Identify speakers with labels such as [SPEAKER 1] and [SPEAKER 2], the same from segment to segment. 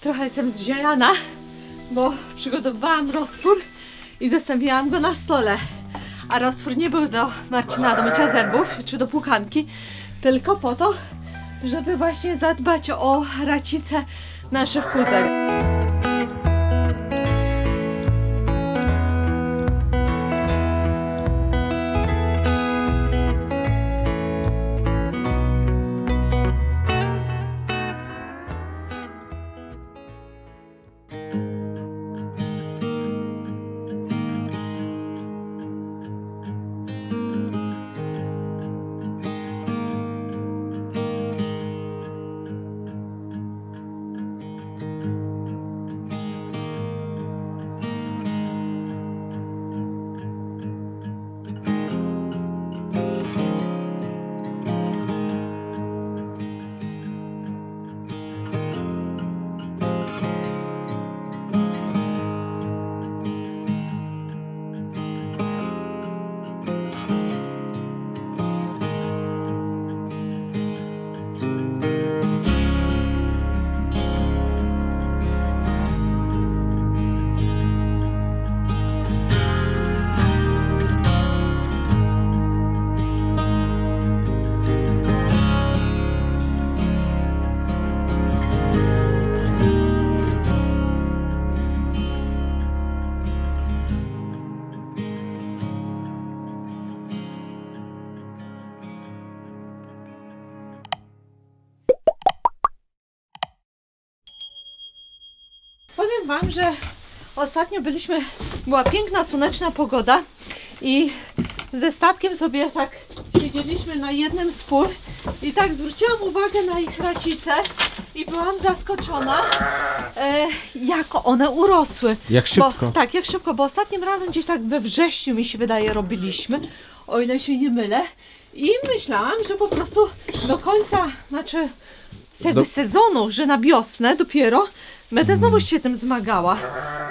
[SPEAKER 1] Trochę jestem zziajana, bo przygotowałam roztwór i zostawiłam go na stole. A roztwór nie był do Marcina, do mycia zębów czy do płukanki, tylko po to, żeby właśnie zadbać o racicę naszych kózek. Powiem wam, że ostatnio była piękna, słoneczna pogoda i ze statkiem sobie tak siedzieliśmy na jednym z pól i tak zwróciłam uwagę na ich racicę i byłam zaskoczona, jak one urosły.
[SPEAKER 2] Jak szybko.
[SPEAKER 1] Tak, jak szybko, bo ostatnim razem gdzieś tak we wrześniu, mi się wydaje, robiliśmy, o ile się nie mylę. I myślałam, że po prostu do końca, znaczy jakby sezonu, że na wiosnę dopiero będę znowu się tym zmagała.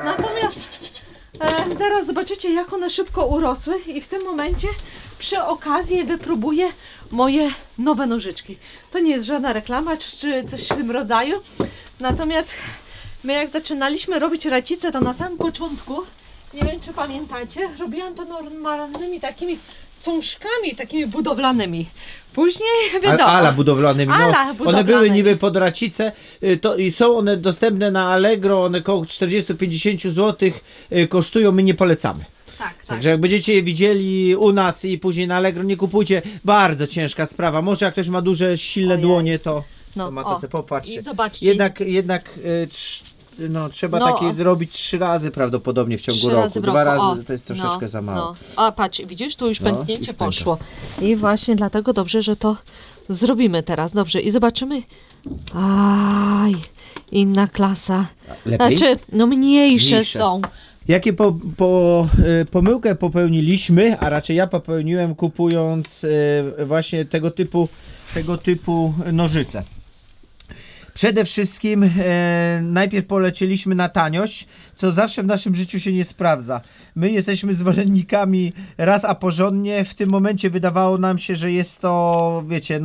[SPEAKER 1] Natomiast zaraz zobaczycie, jak one szybko urosły i w tym momencie przy okazji wypróbuję moje nowe nożyczki. To nie jest żadna reklama czy coś w tym rodzaju. Natomiast my jak zaczynaliśmy robić racicę, to na samym początku, nie wiem czy pamiętacie, robiłam to normalnymi takimi cążkami, takimi budowlanymi. Później wiadomo.
[SPEAKER 2] Ala budowlanymi. One były niby pod racicę. I są one dostępne na Allegro. One około 40-50 zł kosztują. My nie polecamy.
[SPEAKER 1] Tak.
[SPEAKER 2] Także jak będziecie je widzieli u nas i później na Allegro, nie kupujcie. Bardzo ciężka sprawa. Może jak ktoś ma duże, silne dłonie, to ma to sobie popatrzcie.
[SPEAKER 1] I zobaczcie.
[SPEAKER 2] Jednak trzeba takie robić 3 razy prawdopodobnie w ciągu roku. 2 razy to jest troszeczkę za mało.
[SPEAKER 1] A patrz, widzisz, tu już pęknięcie poszło. I właśnie dlatego dobrze, że to zrobimy teraz. Dobrze, i zobaczymy. Aj, inna klasa.
[SPEAKER 2] Lepiej?
[SPEAKER 1] Znaczy, mniejsze są.
[SPEAKER 2] Jakie pomyłkę popełniliśmy, a raczej ja popełniłem, kupując właśnie tego typu nożyce. Przede wszystkim najpierw polecieliśmy na taniość, co zawsze w naszym życiu się nie sprawdza. My jesteśmy zwolennikami raz a porządnie. W tym momencie wydawało nam się, że jest to, wiecie,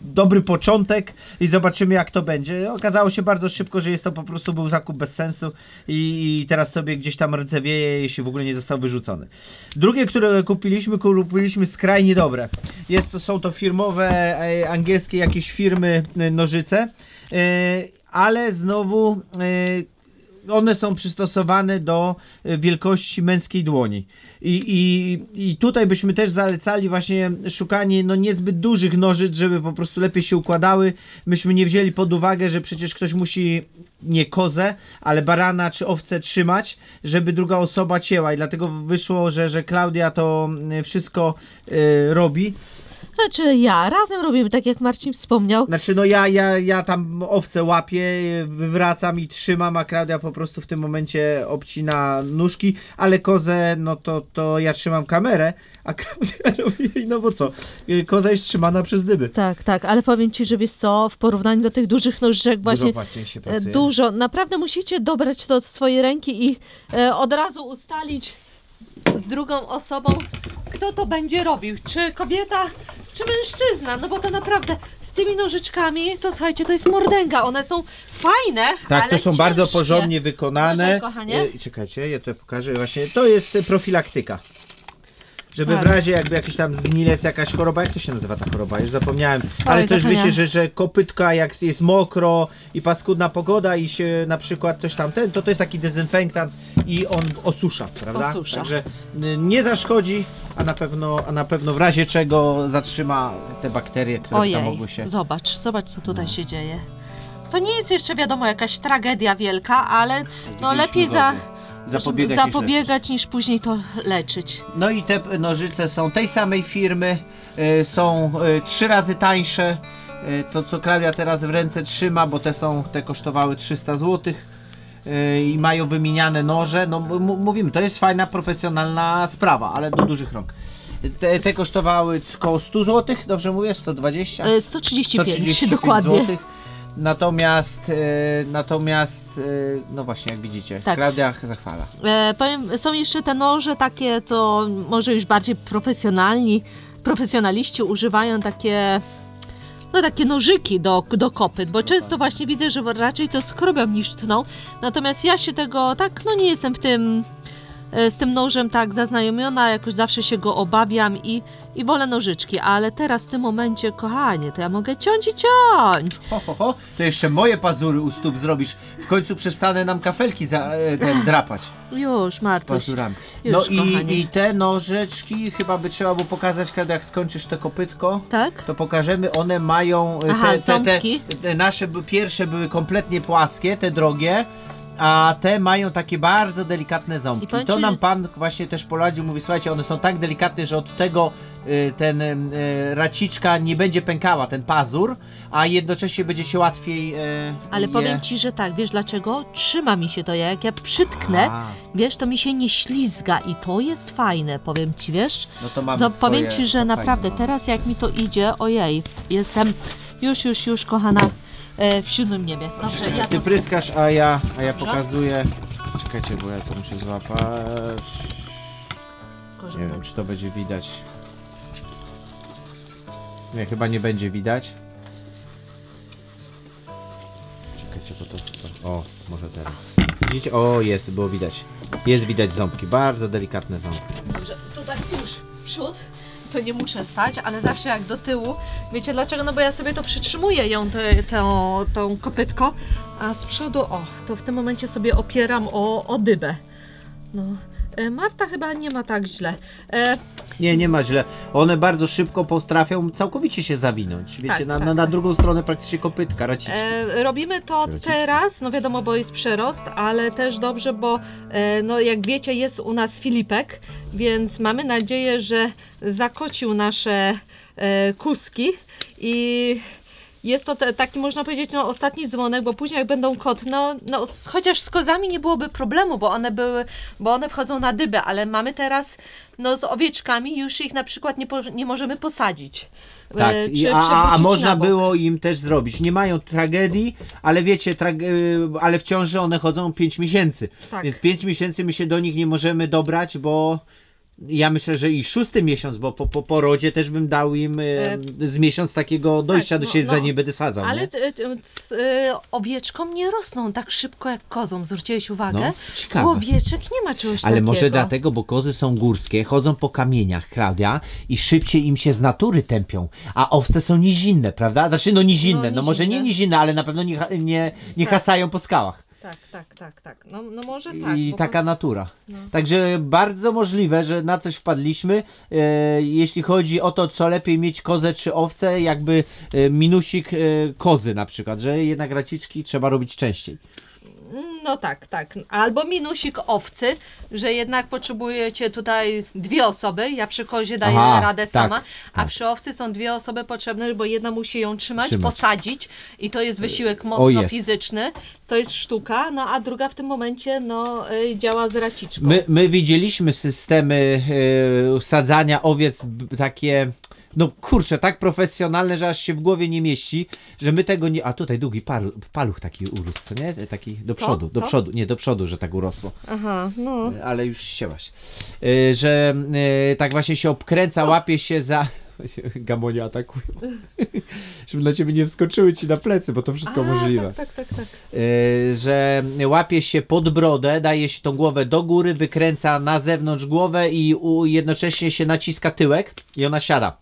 [SPEAKER 2] dobry początek i zobaczymy jak to będzie. Okazało się bardzo szybko, że po prostu był zakup bez sensu i teraz sobie gdzieś tam rdzewieje, jeśli w ogóle nie został wyrzucony. Drugie, które kupiliśmy skrajnie dobre. Są to firmowe, angielskie jakieś firmy nożyce. Ale znowu one są przystosowane do wielkości męskiej dłoni i tutaj byśmy też zalecali właśnie szukanie niezbyt dużych nożyc, żeby po prostu lepiej się układały. Myśmy nie wzięli pod uwagę, że przecież ktoś musi nie kozę, ale barana czy owcę trzymać, żeby druga osoba cięła i dlatego wyszło, że Klaudia to wszystko robi.
[SPEAKER 1] Znaczy razem robimy, tak jak Marcin wspomniał.
[SPEAKER 2] Znaczy ja tam owce łapię, wywracam i trzymam, a Klaudia po prostu w tym momencie obcina nóżki, ale kozę, to ja trzymam kamerę, a Klaudia robi, bo co, koza jest trzymana przez dyby.
[SPEAKER 1] Tak, ale powiem ci, że wiesz co, w porównaniu do tych dużych nożyczek właśnie dużo, naprawdę musicie dobrać to od swojej ręki i od razu ustalić z drugą osobą, kto to będzie robił, czy kobieta, czy mężczyzna, bo to naprawdę z tymi nożyczkami, to słuchajcie, to jest mordęga. One są fajne,
[SPEAKER 2] Tak,
[SPEAKER 1] ale
[SPEAKER 2] to są
[SPEAKER 1] ciężkie.
[SPEAKER 2] bardzo porządnie wykonane.
[SPEAKER 1] Uważaj, kochanie.
[SPEAKER 2] Czekajcie, ja to pokażę. Właśnie to jest profilaktyka. Żeby
[SPEAKER 1] Tak.
[SPEAKER 2] w razie jakby jakiś tam zgnilec, jakaś choroba, jak to się nazywa ta choroba? Już zapomniałem. Ale też
[SPEAKER 1] zapomniałam.
[SPEAKER 2] wiecie, że kopytka jak jest mokro i paskudna pogoda i się na przykład coś tam to jest taki dezynfektant i on osusza, prawda?
[SPEAKER 1] Osusza.
[SPEAKER 2] Także nie zaszkodzi, a na pewno w razie czego zatrzyma te bakterie, które tam
[SPEAKER 1] Ojej,
[SPEAKER 2] mogły się...
[SPEAKER 1] zobacz co tutaj się dzieje. To nie jest jeszcze wiadomo jakaś tragedia wielka, ale no lepiej zapobiegać niż później to leczyć.
[SPEAKER 2] No i te nożyce są tej samej firmy, są 3 razy tańsze. To co Klaudia teraz w ręce trzyma, bo te kosztowały 300 zł i mają wymieniane noże. No mówimy, to jest fajna, profesjonalna sprawa, ale do dużych rąk. Te kosztowały około 100 zł, dobrze mówię? 120?
[SPEAKER 1] 135 dokładnie.
[SPEAKER 2] Zł. Natomiast, no właśnie, jak widzicie,
[SPEAKER 1] Tak.
[SPEAKER 2] Klaudia zachwala.
[SPEAKER 1] Powiem, są jeszcze te noże takie, to może już bardziej profesjonaliści używają takie, no takie nożyki do kopyt, bo często właśnie widzę, że raczej to skrobią niż tną. Natomiast ja się tego tak, no nie jestem z tym nożem tak zaznajomiona, jakoś zawsze się go obawiam i wolę nożyczki, ale teraz w tym momencie, kochanie, to ja mogę ciąć i ciąć.
[SPEAKER 2] To jeszcze moje pazury u stóp zrobisz. W końcu przestanę nam kafelki drapać
[SPEAKER 1] Już, Martuś.
[SPEAKER 2] pazurami.
[SPEAKER 1] Już,
[SPEAKER 2] No
[SPEAKER 1] kochanie.
[SPEAKER 2] i te nożyczki chyba by trzeba było pokazać, kiedy jak skończysz to kopytko,
[SPEAKER 1] Tak?
[SPEAKER 2] to pokażemy, one mają
[SPEAKER 1] Aha, ząbki.
[SPEAKER 2] te nasze pierwsze były kompletnie płaskie, te drogie. A te mają takie bardzo delikatne ząbki.
[SPEAKER 1] powiem
[SPEAKER 2] To
[SPEAKER 1] ci,
[SPEAKER 2] nam
[SPEAKER 1] że-
[SPEAKER 2] pan właśnie też poradził, mówi, słuchajcie, one są tak delikatne, że od tego raciczka nie będzie pękała, ten pazur, a jednocześnie będzie się łatwiej
[SPEAKER 1] Ale powiem Ci, że tak, wiesz dlaczego? Trzyma mi się to, jak ja przytknę,
[SPEAKER 2] A,
[SPEAKER 1] wiesz, to mi się nie ślizga i to jest fajne, powiem Ci, wiesz?
[SPEAKER 2] no to mamy
[SPEAKER 1] Powiem
[SPEAKER 2] swoje,
[SPEAKER 1] Ci, że
[SPEAKER 2] to
[SPEAKER 1] naprawdę
[SPEAKER 2] fajne mamy.
[SPEAKER 1] teraz jak mi to idzie, ojej, jestem już kochana w 7 niebie. Dobrze, ja
[SPEAKER 2] Ty
[SPEAKER 1] to
[SPEAKER 2] pryskasz, a ja
[SPEAKER 1] Dobrze.
[SPEAKER 2] pokazuję. Czekajcie, bo ja to muszę złapać.
[SPEAKER 1] sobie-
[SPEAKER 2] Nie wiem, czy to będzie widać. Nie, chyba nie będzie widać. Czekajcie, bo to... O, może teraz. Widzicie? O, jest, było widać. Jest widać ząbki, bardzo delikatne ząbki.
[SPEAKER 1] Dobrze, to tak już w przód, to nie muszę stać, ale zawsze jak do tyłu. Wiecie dlaczego? No bo ja sobie to przytrzymuję ją, tą kopytko, a z przodu, to w tym momencie sobie opieram o dybę. No, Marta chyba nie ma tak źle.
[SPEAKER 2] Nie ma źle. One bardzo szybko potrafią całkowicie się zawinąć. Wiecie,
[SPEAKER 1] Tak,
[SPEAKER 2] na drugą stronę praktycznie kopytka, raciczki.
[SPEAKER 1] Robimy to
[SPEAKER 2] Raciczki.
[SPEAKER 1] teraz, no wiadomo, bo jest przerost, ale też dobrze, bo no jak wiecie, jest u nas Filipek, więc mamy nadzieję, że zakocił nasze kuski i jest to taki, można powiedzieć, no ostatni dzwonek, bo później jak będą no chociaż z kozami nie byłoby problemu, bo one wchodzą na dybę, ale mamy teraz, no z owieczkami już ich na przykład nie możemy posadzić.
[SPEAKER 2] Tak,
[SPEAKER 1] Czy
[SPEAKER 2] a
[SPEAKER 1] przewrócić
[SPEAKER 2] można
[SPEAKER 1] na bok.
[SPEAKER 2] było im też zrobić. Nie mają tragedii, ale wiecie, ale w ciąży one chodzą 5 miesięcy.
[SPEAKER 1] Tak.
[SPEAKER 2] Więc 5 miesięcy my się do nich nie możemy dobrać, bo ja myślę, że i 6 miesiąc, bo po porodzie też bym dał im z miesiąc takiego dojścia
[SPEAKER 1] Tak,
[SPEAKER 2] do
[SPEAKER 1] no,
[SPEAKER 2] siebie,
[SPEAKER 1] no.
[SPEAKER 2] zanim będę sadzał.
[SPEAKER 1] Ale
[SPEAKER 2] Nie?
[SPEAKER 1] owieczkom nie rosną tak szybko jak kozom, zwróciłeś uwagę?
[SPEAKER 2] No, ciekawe.
[SPEAKER 1] U owieczek nie ma czegoś
[SPEAKER 2] Ale
[SPEAKER 1] takiego.
[SPEAKER 2] może dlatego, bo kozy są górskie, chodzą po kamieniach, Klaudia, i szybciej im się z natury tępią, a owce są nizinne, prawda? Znaczy, no nizinne, no może nie
[SPEAKER 1] nizinne.
[SPEAKER 2] nizinne, ale na pewno nie
[SPEAKER 1] Tak.
[SPEAKER 2] hasają po skałach.
[SPEAKER 1] Tak. No może tak.
[SPEAKER 2] I
[SPEAKER 1] bo
[SPEAKER 2] taka natura.
[SPEAKER 1] No.
[SPEAKER 2] Także bardzo możliwe, że na coś wpadliśmy. Jeśli chodzi o to, co lepiej mieć kozę czy owcę, jakby minusik kozy na przykład, że jednak raciczki trzeba robić częściej.
[SPEAKER 1] No tak. Albo minusik owcy, że jednak potrzebujecie tutaj 2 osoby. Ja przy kozie daję
[SPEAKER 2] Aha,
[SPEAKER 1] radę
[SPEAKER 2] tak,
[SPEAKER 1] sama, a
[SPEAKER 2] tak.
[SPEAKER 1] przy owcy są 2 osoby potrzebne, bo jedna musi ją trzymać,
[SPEAKER 2] Trzymać.
[SPEAKER 1] posadzić i to jest wysiłek
[SPEAKER 2] O,
[SPEAKER 1] mocno
[SPEAKER 2] jest.
[SPEAKER 1] fizyczny. To jest sztuka, no a druga w tym momencie działa z raciczką.
[SPEAKER 2] My widzieliśmy systemy sadzania owiec takie, no kurczę, tak profesjonalne, że aż się w głowie nie mieści, że my tego nie... A tutaj długi paluch taki urósł, co nie? Taki do przodu, do przodu, że tak urosło.
[SPEAKER 1] Aha, no.
[SPEAKER 2] Ale już ścięłaś. Że tak właśnie się obkręca, łapie się za... gamonie atakują. Żeby na ciebie nie wskoczyły ci na plecy, bo to wszystko możliwe.
[SPEAKER 1] Tak.
[SPEAKER 2] Że łapie się pod brodę, daje się tą głowę do góry, wykręca na zewnątrz głowę i jednocześnie się naciska tyłek i ona siada.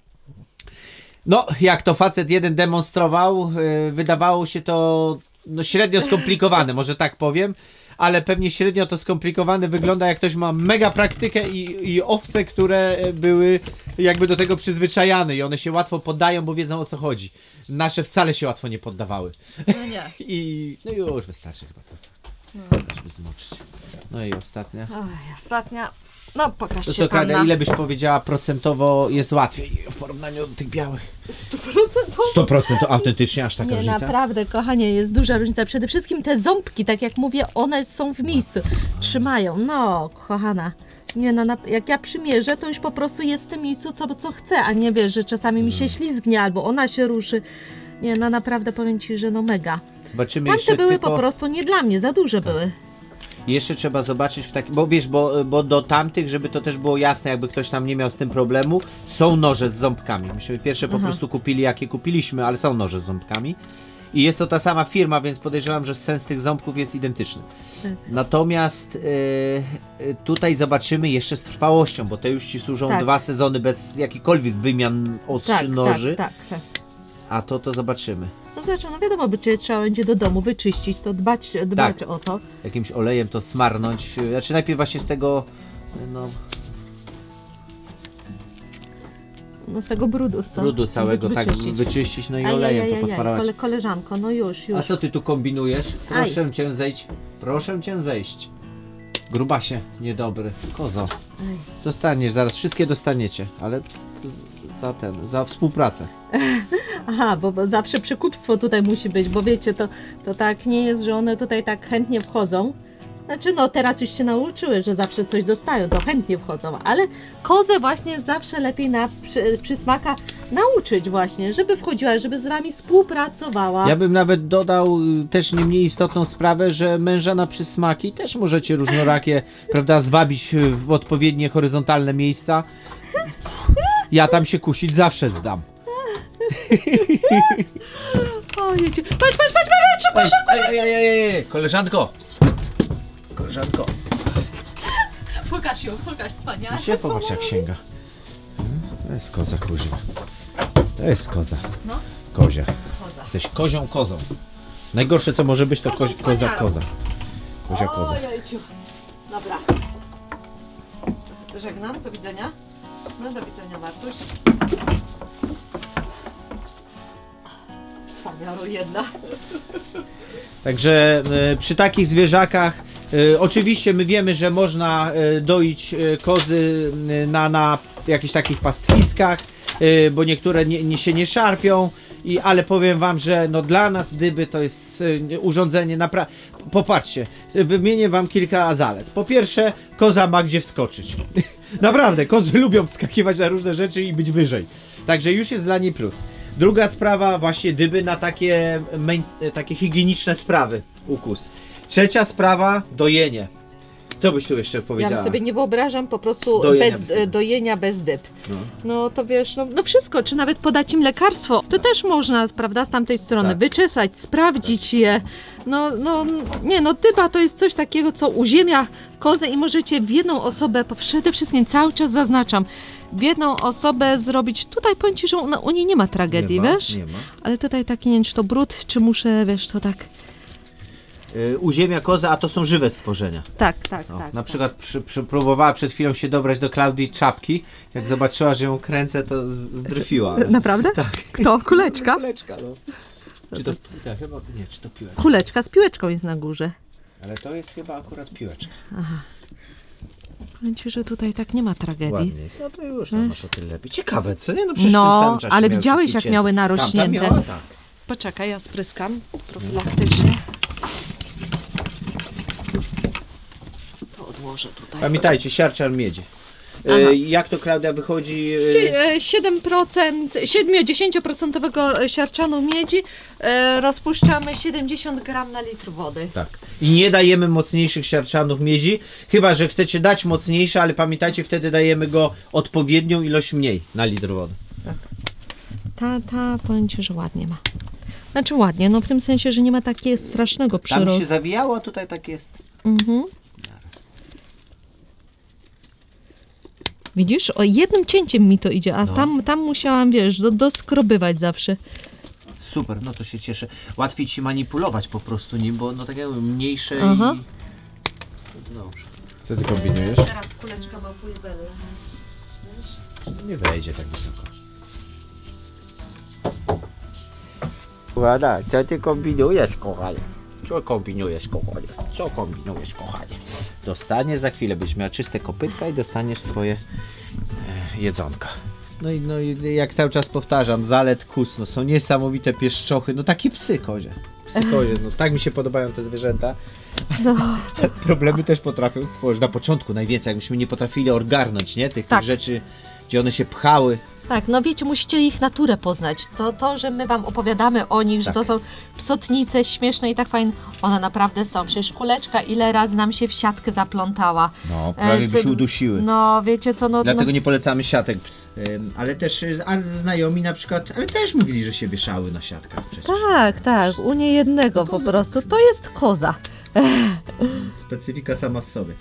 [SPEAKER 2] No, jak to facet jeden demonstrował, wydawało się to średnio skomplikowane, może tak powiem, ale pewnie średnio to skomplikowane wygląda, jak ktoś ma mega praktykę i owce, które były jakby do tego przyzwyczajane i one się łatwo poddają, bo wiedzą, o co chodzi. Nasze wcale się łatwo nie poddawały.
[SPEAKER 1] No nie.
[SPEAKER 2] I no już wystarczy chyba to. Żeby zmoczyć. No i ostatnia.
[SPEAKER 1] Oj, ostatnia. No pokaż
[SPEAKER 2] To
[SPEAKER 1] się
[SPEAKER 2] co, Klaudia,
[SPEAKER 1] panna.
[SPEAKER 2] ile byś powiedziała procentowo jest łatwiej w porównaniu do tych białych?
[SPEAKER 1] 100%.
[SPEAKER 2] 100% to autentycznie aż taka
[SPEAKER 1] Nie,
[SPEAKER 2] różnica?
[SPEAKER 1] naprawdę, kochanie, jest duża różnica. Przede wszystkim te ząbki, tak jak mówię, one są w miejscu. Trzymają. No, kochana. Nie, no, jak ja przymierzę, to już po prostu jest w tym miejscu, co chcę, a nie wiesz, że czasami mi się ślizgnie, albo ona się ruszy. Nie, no naprawdę powiem Ci, że no mega.
[SPEAKER 2] Zobaczymy
[SPEAKER 1] Tamte
[SPEAKER 2] jeszcze
[SPEAKER 1] były
[SPEAKER 2] tylko...
[SPEAKER 1] po prostu nie dla mnie, za duże były.
[SPEAKER 2] Jeszcze trzeba zobaczyć w takim, bo wiesz, bo do tamtych, żeby to też było jasne, jakby ktoś tam nie miał z tym problemu, są noże z ząbkami. Myśmy pierwsze po prostu kupili, jakie kupiliśmy, ale są noże z ząbkami. I jest to ta sama firma, więc podejrzewam, że sens tych ząbków jest identyczny.
[SPEAKER 1] Tak.
[SPEAKER 2] Natomiast tutaj zobaczymy jeszcze z trwałością, bo te już Ci służą
[SPEAKER 1] Tak.
[SPEAKER 2] 2 sezony bez jakichkolwiek wymian ostrzy noży,
[SPEAKER 1] tak.
[SPEAKER 2] a to zobaczymy.
[SPEAKER 1] To znaczy, no wiadomo, by trzeba będzie do domu wyczyścić, to dbać
[SPEAKER 2] Tak.
[SPEAKER 1] o to.
[SPEAKER 2] Jakimś olejem to smarnąć, znaczy najpierw właśnie z tego, no...
[SPEAKER 1] No z tego brudu, co?
[SPEAKER 2] brudu całego tak wyczyścić, no i olejem to posmarować.
[SPEAKER 1] Koleżanko, no już.
[SPEAKER 2] A co ty tu kombinujesz? Proszę cię zejść. Proszę cię zejść. Grubasie, niedobry. Kozo.
[SPEAKER 1] Ej.
[SPEAKER 2] Dostaniesz zaraz, wszystkie dostaniecie, ale za współpracę.
[SPEAKER 1] Aha, bo zawsze przekupstwo tutaj musi być, bo wiecie, to tak nie jest, że one tutaj tak chętnie wchodzą. Znaczy, no teraz już się nauczyły, że zawsze coś dostają, to chętnie wchodzą, ale kozę właśnie zawsze lepiej na przysmaka nauczyć właśnie, żeby wchodziła, żeby z Wami współpracowała.
[SPEAKER 2] Ja bym nawet dodał też nie mniej istotną sprawę, że męża na przysmaki też możecie różnorakie, prawda, zwabić w odpowiednie horyzontalne miejsca. Ja tam się kusić zawsze zdam.
[SPEAKER 1] Ojej, patrz,
[SPEAKER 2] Ej, koleżanko! Koleżanko!
[SPEAKER 1] pokaż ją, pokaż cwania.
[SPEAKER 2] Się popatrz jak sięga. To jest koza kuźwa. To jest koza.
[SPEAKER 1] No.
[SPEAKER 2] Kozia.
[SPEAKER 1] Koza.
[SPEAKER 2] Jesteś kozią kozą. Najgorsze co może być to koza koza. Kozia koza.
[SPEAKER 1] Ojejciu. Dobra. Żegnam, do widzenia. No do widzenia, Martuś. Cwaniaro jedna.
[SPEAKER 2] Także przy takich zwierzakach oczywiście my wiemy, że można doić kozy na jakichś takich pastwiskach, bo niektóre się nie szarpią, ale powiem wam, że no dla nas dyby to jest urządzenie naprawdę. Popatrzcie, wymienię wam kilka zalet. Po pierwsze, koza ma gdzie wskoczyć. Naprawdę, kozy lubią wskakiwać na różne rzeczy i być wyżej. Także już jest dla niej plus. Druga sprawa, właśnie dyby na takie higieniczne sprawy, ukus. Trzecia sprawa, dojenie. Co byś tu jeszcze powiedziała?
[SPEAKER 1] Ja sobie nie wyobrażam po prostu dojenia bez dyb. No to wiesz, no wszystko, czy nawet podać im lekarstwo, to też można, prawda, z tamtej strony
[SPEAKER 2] Tak.
[SPEAKER 1] wyczesać, sprawdzić je. No dyba to jest coś takiego, co uziemia kozę i możecie w jedną osobę, przede wszystkim cały czas zaznaczam, w jedną osobę zrobić, tutaj powiem Ci, że u niej nie ma tragedii, wiesz?
[SPEAKER 2] Nie ma.
[SPEAKER 1] Ale tutaj taki, nie wiem, czy to brud, czy muszę, wiesz, to tak...
[SPEAKER 2] Uziemia koza, a to są żywe stworzenia.
[SPEAKER 1] Tak.
[SPEAKER 2] Na przykład próbowała przed chwilą się dobrać do Klaudii czapki. Jak zobaczyła, że ją kręcę, to zdryfiła.
[SPEAKER 1] Naprawdę?
[SPEAKER 2] Tak.
[SPEAKER 1] Kto? Kuleczka?
[SPEAKER 2] Kuleczka, no. Czy to, chyba, nie, czy to piłeczka?
[SPEAKER 1] Kuleczka z piłeczką jest na górze.
[SPEAKER 2] Ale to jest chyba akurat piłeczka.
[SPEAKER 1] Aha. Powiem Ci, że tutaj tak nie ma tragedii.
[SPEAKER 2] Ładnie jest. No to już masz o tyle lepiej. Ciekawe, co nie? No przecież w tym
[SPEAKER 1] No,
[SPEAKER 2] samym czasie
[SPEAKER 1] ale
[SPEAKER 2] miały
[SPEAKER 1] widziałeś
[SPEAKER 2] wszystkie
[SPEAKER 1] jak
[SPEAKER 2] cięte.
[SPEAKER 1] miały
[SPEAKER 2] Tam
[SPEAKER 1] narośnięte.
[SPEAKER 2] miała, tak.
[SPEAKER 1] Poczekaj, ja spryskam profilaktycznie. To odłożę tutaj.
[SPEAKER 2] Pamiętajcie, siarczan miedzi.
[SPEAKER 1] Aha.
[SPEAKER 2] Jak to, Klaudia, wychodzi?
[SPEAKER 1] 7-10% siarczanu miedzi rozpuszczamy 70 gram na litr wody.
[SPEAKER 2] Tak. I nie dajemy mocniejszych siarczanów miedzi, chyba że chcecie dać mocniejsze, ale pamiętajcie, wtedy dajemy go odpowiednią ilość mniej na litr wody.
[SPEAKER 1] Tak. Ta powiem Ci, że ładnie ma. Znaczy ładnie, no w tym sensie, że nie ma takiego strasznego
[SPEAKER 2] Tam
[SPEAKER 1] przyrostu.
[SPEAKER 2] się zawijało, a tutaj tak jest.
[SPEAKER 1] Mhm. Widzisz, o jednym cięciem mi to idzie, a
[SPEAKER 2] No.
[SPEAKER 1] tam musiałam, wiesz, doskrobywać zawsze.
[SPEAKER 2] Super, no to się cieszę. Łatwiej ci manipulować po prostu nim, bo no tak jakby mniejsze
[SPEAKER 1] Aha.
[SPEAKER 2] i... Dobrze.
[SPEAKER 3] Co ty kombinujesz?
[SPEAKER 1] Teraz kuleczka ma płytbelę.
[SPEAKER 3] Nie wejdzie tak wysoko.
[SPEAKER 2] Ładna, co ty kombinujesz, kochanie? Co kombinujesz, kochanie? Co kombinujesz, kochanie? Dostaniesz za chwilę, będziesz miała czyste kopytka i dostaniesz swoje jedzonka. No i jak cały czas powtarzam, zalet kus, no są niesamowite pieszczochy, no takie psy kozie. Psy kozie, no tak mi się podobają te zwierzęta.
[SPEAKER 1] No.
[SPEAKER 2] Problemy też potrafią stworzyć. Na początku najwięcej, jakbyśmy nie potrafili ogarnąć, nie? Tych
[SPEAKER 1] Tak.
[SPEAKER 2] rzeczy, gdzie one się pchały.
[SPEAKER 1] Tak, no wiecie, musicie ich naturę poznać. To, że my wam opowiadamy o nich, że
[SPEAKER 2] Tak.
[SPEAKER 1] to są psotnice śmieszne i tak fajne, one naprawdę są. Przecież kuleczka ile razy nam się w siatkę zaplątała.
[SPEAKER 2] No, prawie by
[SPEAKER 1] co-
[SPEAKER 2] się udusiły.
[SPEAKER 1] No, wiecie co, no...
[SPEAKER 2] Dlatego
[SPEAKER 1] no
[SPEAKER 2] nie polecamy siatek. Ale też znajomi na przykład, ale też mówili, że się wieszały na siatkach przecież.
[SPEAKER 1] tak, u niejednego
[SPEAKER 2] No
[SPEAKER 1] po
[SPEAKER 2] koza.
[SPEAKER 1] prostu. To jest koza.
[SPEAKER 2] Specyfika sama w sobie.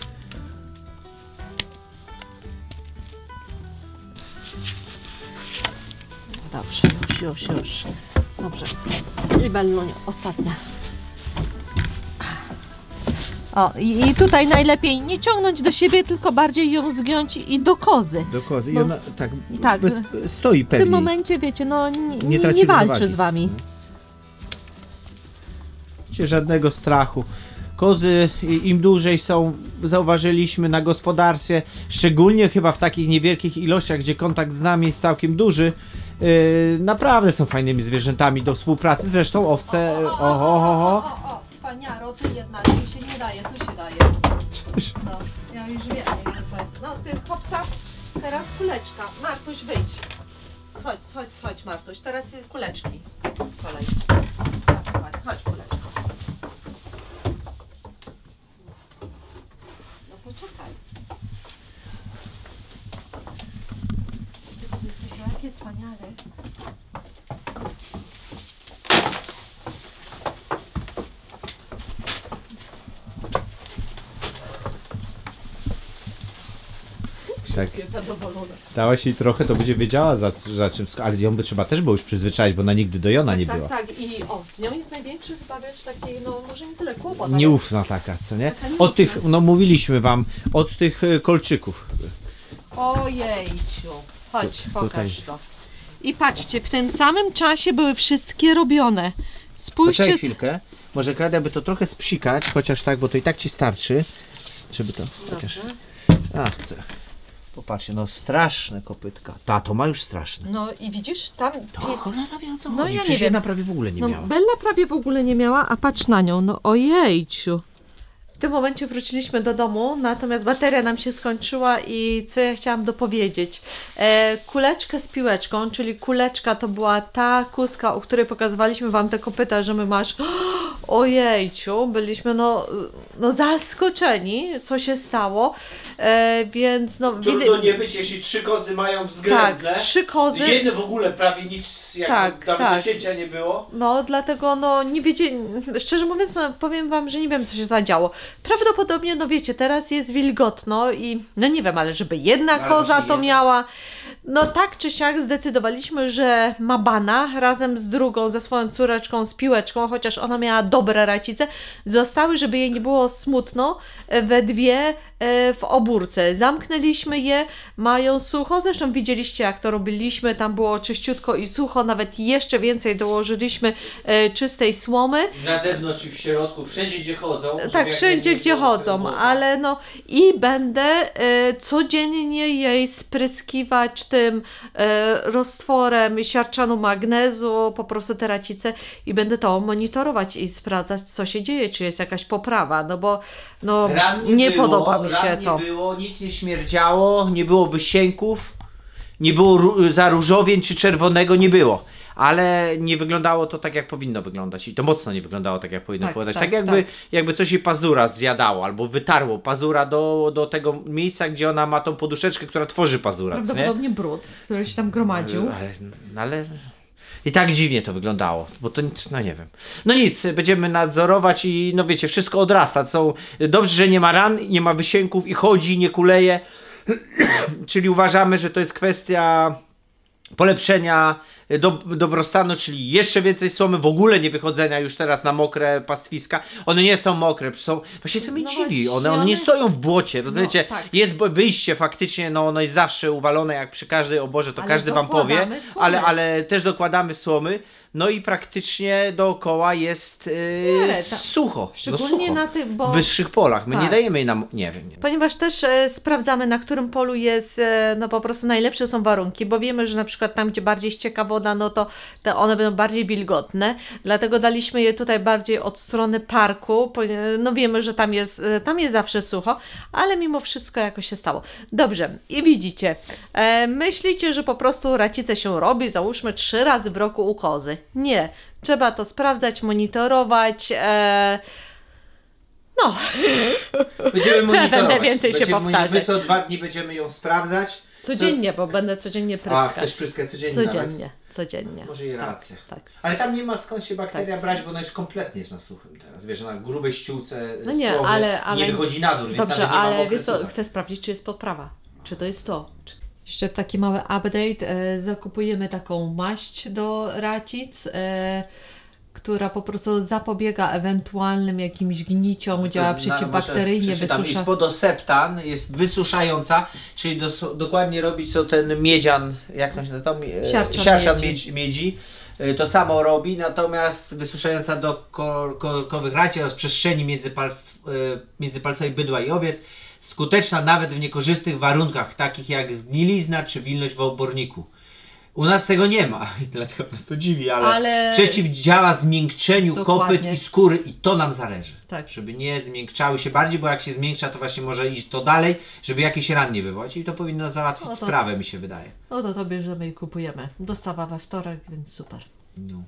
[SPEAKER 1] No dobrze, już. Dobrze. I Baliuniu, ostatnia. O, i tutaj najlepiej nie ciągnąć do siebie, tylko bardziej ją zgiąć i do kozy.
[SPEAKER 2] Do kozy. I
[SPEAKER 1] Bo-
[SPEAKER 2] ona tak,
[SPEAKER 1] tak.
[SPEAKER 2] stoi
[SPEAKER 1] W
[SPEAKER 2] pewnie.
[SPEAKER 1] tym momencie, wiecie, no nie
[SPEAKER 2] traci
[SPEAKER 1] walczy
[SPEAKER 2] równowagi.
[SPEAKER 1] z wami.
[SPEAKER 2] Cię żadnego strachu. Kozy im dłużej są, zauważyliśmy na gospodarstwie, szczególnie chyba w takich niewielkich ilościach, gdzie kontakt z nami jest całkiem duży, naprawdę są fajnymi zwierzętami do współpracy. Zresztą owce,
[SPEAKER 1] O, wspaniaro, ty jednak, to się nie daje, to się daje. No, ja już wiem, jak to jest. No, ty hopsa, teraz kuleczka. Martuś, wyjdź. Chodź Martuś, teraz jest kuleczki. Kolej. Chodź kuleczko. No poczekaj. Ty jesteś jakie wspaniale.
[SPEAKER 2] tak,
[SPEAKER 1] Zadowolone.
[SPEAKER 2] dałaś jej trochę, to będzie wiedziała za czym, ale ją by trzeba też było już przyzwyczaić, bo ona nigdy dojona nie była.
[SPEAKER 1] Tak, i z nią jest największy chyba, wiesz, taki, no może nie tyle kłopot,
[SPEAKER 2] Nieufna taka, co nie?
[SPEAKER 1] Taka nieufna.
[SPEAKER 2] Od tych, no mówiliśmy wam, od tych kolczyków.
[SPEAKER 1] Ojejciu, chodź, pokaż
[SPEAKER 2] tutaj.
[SPEAKER 1] to. I patrzcie, w tym samym czasie były wszystkie robione. Spójrzcie,
[SPEAKER 2] Poczekaj chwilkę, może Klaudia by to trochę spsikać, chociaż tak, bo to i tak ci starczy, żeby to, chociaż, ach, to, popatrzcie, no straszne kopytka, to ma już straszne.
[SPEAKER 1] no i widzisz, tam,
[SPEAKER 2] To cholera wie o co
[SPEAKER 1] No
[SPEAKER 2] chodzi,
[SPEAKER 1] ja nie
[SPEAKER 2] przecież
[SPEAKER 1] wiem.
[SPEAKER 2] jedna prawie w ogóle nie
[SPEAKER 1] no
[SPEAKER 2] miała.
[SPEAKER 1] Bella prawie w ogóle nie miała, a patrz na nią, no ojejciu. W tym momencie wróciliśmy do domu, natomiast bateria nam się skończyła i co ja chciałam dopowiedzieć. Kuleczkę z piłeczką, czyli kuleczka to była ta kuska, o której pokazywaliśmy wam te kopyta, że my masz ojejciu, byliśmy no zaskoczeni, co się stało, więc no
[SPEAKER 2] Trudno nie być, jeśli 3 kozy mają względne.
[SPEAKER 1] tak, 3 kozy.
[SPEAKER 2] Jedne w ogóle prawie nic, jak
[SPEAKER 1] Tak,
[SPEAKER 2] nawet
[SPEAKER 1] tak.
[SPEAKER 2] do cięcia nie było.
[SPEAKER 1] No, dlatego no nie wiecie, szczerze mówiąc, no, powiem wam, że nie wiem, co się zadziało. Prawdopodobnie, no wiecie, teraz jest wilgotno i no nie wiem, ale żeby jedna
[SPEAKER 2] Ale
[SPEAKER 1] koza
[SPEAKER 2] właśnie
[SPEAKER 1] to
[SPEAKER 2] jedna.
[SPEAKER 1] miała. No tak czy siak zdecydowaliśmy, że ma bana razem z drugą, ze swoją córeczką, z piłeczką, chociaż ona miała dobre racice. Zostały, żeby jej nie było smutno, we dwie w obórce. Zamknęliśmy je, mają sucho, zresztą widzieliście jak to robiliśmy, tam było czyściutko i sucho, nawet jeszcze więcej dołożyliśmy czystej słomy.
[SPEAKER 2] Na zewnątrz i w środku, wszędzie gdzie chodzą. żeby
[SPEAKER 1] Tak,
[SPEAKER 2] jak
[SPEAKER 1] wszędzie
[SPEAKER 2] nie
[SPEAKER 1] gdzie
[SPEAKER 2] było
[SPEAKER 1] chodzą,
[SPEAKER 2] tego
[SPEAKER 1] ale no i będę codziennie jej spryskiwać tym roztworem siarczanu magnezu, po prostu te racice i będę to monitorować i sprawdzać, co się dzieje, czy jest jakaś poprawa, no bo no
[SPEAKER 2] Ran
[SPEAKER 1] nie
[SPEAKER 2] było,
[SPEAKER 1] podoba mi się
[SPEAKER 2] ran
[SPEAKER 1] to.
[SPEAKER 2] Nie było, nic nie śmierdziało, nie było wysięków, nie było zaróżowień czy czerwonego, nie było. Ale nie wyglądało to tak, jak powinno wyglądać. I to mocno nie wyglądało tak, jak powinno
[SPEAKER 1] Tak,
[SPEAKER 2] wyglądać.
[SPEAKER 1] tak,
[SPEAKER 2] Tak, jakby coś jej pazura zjadało, albo wytarło pazura do tego miejsca, gdzie ona ma tą poduszeczkę, która tworzy pazurac, nie?
[SPEAKER 1] Prawdopodobnie brud, który się tam gromadził.
[SPEAKER 2] Ale I tak dziwnie to wyglądało, bo to nic, no nie wiem. No nic, będziemy nadzorować i no wiecie, wszystko odrasta. Dobrze, że nie ma ran, nie ma wysięków i chodzi, nie kuleje. Czyli uważamy, że to jest kwestia polepszenia dobrostanu, czyli jeszcze więcej słomy, w ogóle nie wychodzenia już teraz na mokre pastwiska. One nie są mokre, właśnie to mnie
[SPEAKER 1] No
[SPEAKER 2] dziwi,
[SPEAKER 1] właśnie,
[SPEAKER 2] one nie stoją w błocie, rozumiecie?
[SPEAKER 1] tak.
[SPEAKER 2] Jest wyjście faktycznie, no ono jest zawsze uwalone jak przy każdej oborze, to
[SPEAKER 1] Ale
[SPEAKER 2] każdy wam powie,
[SPEAKER 1] dokładamy słomy.
[SPEAKER 2] ale też dokładamy słomy, no i praktycznie dookoła jest sucho,
[SPEAKER 1] Szczególnie
[SPEAKER 2] sucho.
[SPEAKER 1] na tych, bo...
[SPEAKER 2] W wyższych polach, my nie
[SPEAKER 1] Tak.
[SPEAKER 2] dajemy jej nie wiem.
[SPEAKER 1] Ponieważ też sprawdzamy, na którym polu jest, no po prostu najlepsze są warunki, bo wiemy, że na przykład tam, gdzie bardziej ścieka woda, no to one będą bardziej wilgotne, dlatego daliśmy je tutaj bardziej od strony parku, no wiemy, że tam jest zawsze sucho, ale mimo wszystko jakoś się stało. Dobrze, i widzicie, myślicie, że po prostu racicę się robi, załóżmy 3 razy w roku u kozy. Nie, trzeba to sprawdzać, monitorować, no.
[SPEAKER 2] Będziemy
[SPEAKER 1] Co ja
[SPEAKER 2] monitorować.
[SPEAKER 1] będę więcej się powtarzać?
[SPEAKER 2] My co 2 dni będziemy ją sprawdzać.
[SPEAKER 1] Codziennie, bo będę codziennie
[SPEAKER 2] A,
[SPEAKER 1] pryskać.
[SPEAKER 2] chcesz pryskać codziennie nawet?
[SPEAKER 1] Codziennie.
[SPEAKER 2] Może i rację.
[SPEAKER 1] Tak.
[SPEAKER 2] Ale tam nie ma skąd się bakteria brać, bo ona już kompletnie jest na suchym teraz. Wiesz, na grubej ściółce
[SPEAKER 1] No nie,
[SPEAKER 2] słomy
[SPEAKER 1] ale
[SPEAKER 2] nie wychodzi na dół, więc
[SPEAKER 1] dobrze,
[SPEAKER 2] nawet nie ma
[SPEAKER 1] ale
[SPEAKER 2] mokrych
[SPEAKER 1] wiesz co,
[SPEAKER 2] suchar.
[SPEAKER 1] chcę sprawdzić, czy jest poprawa. Czy to jest to? Jeszcze taki mały update. Zakupujemy taką maść do racic, która po prostu zapobiega ewentualnym jakimś gniciom, działa przeciwbakteryjnie,
[SPEAKER 2] Przeczytam,
[SPEAKER 1] wysusza.
[SPEAKER 2] jest podoseptan, jest wysuszająca, czyli dokładnie robi co ten miedzian, jak to się nazywa?
[SPEAKER 1] Siarczan
[SPEAKER 2] miedzi. To samo robi, natomiast wysuszająca do korkowych raci oraz przestrzeni międzypalcowej bydła i owiec, skuteczna nawet w niekorzystnych warunkach, takich jak zgnilizna czy wilność w oborniku. U nas tego nie ma, dlatego nas to dziwi, ale przeciwdziała zmiękczeniu
[SPEAKER 1] Dokładnie.
[SPEAKER 2] kopyt i skóry i to nam zależy.
[SPEAKER 1] Tak.
[SPEAKER 2] Żeby nie zmiękczały się bardziej, bo jak się zmiękcza, to właśnie może iść to dalej, żeby jakieś ran nie wywołać i to powinno załatwić sprawę, mi się wydaje.
[SPEAKER 1] No to bierzemy i kupujemy. Dostawa we wtorek, więc super.
[SPEAKER 2] No.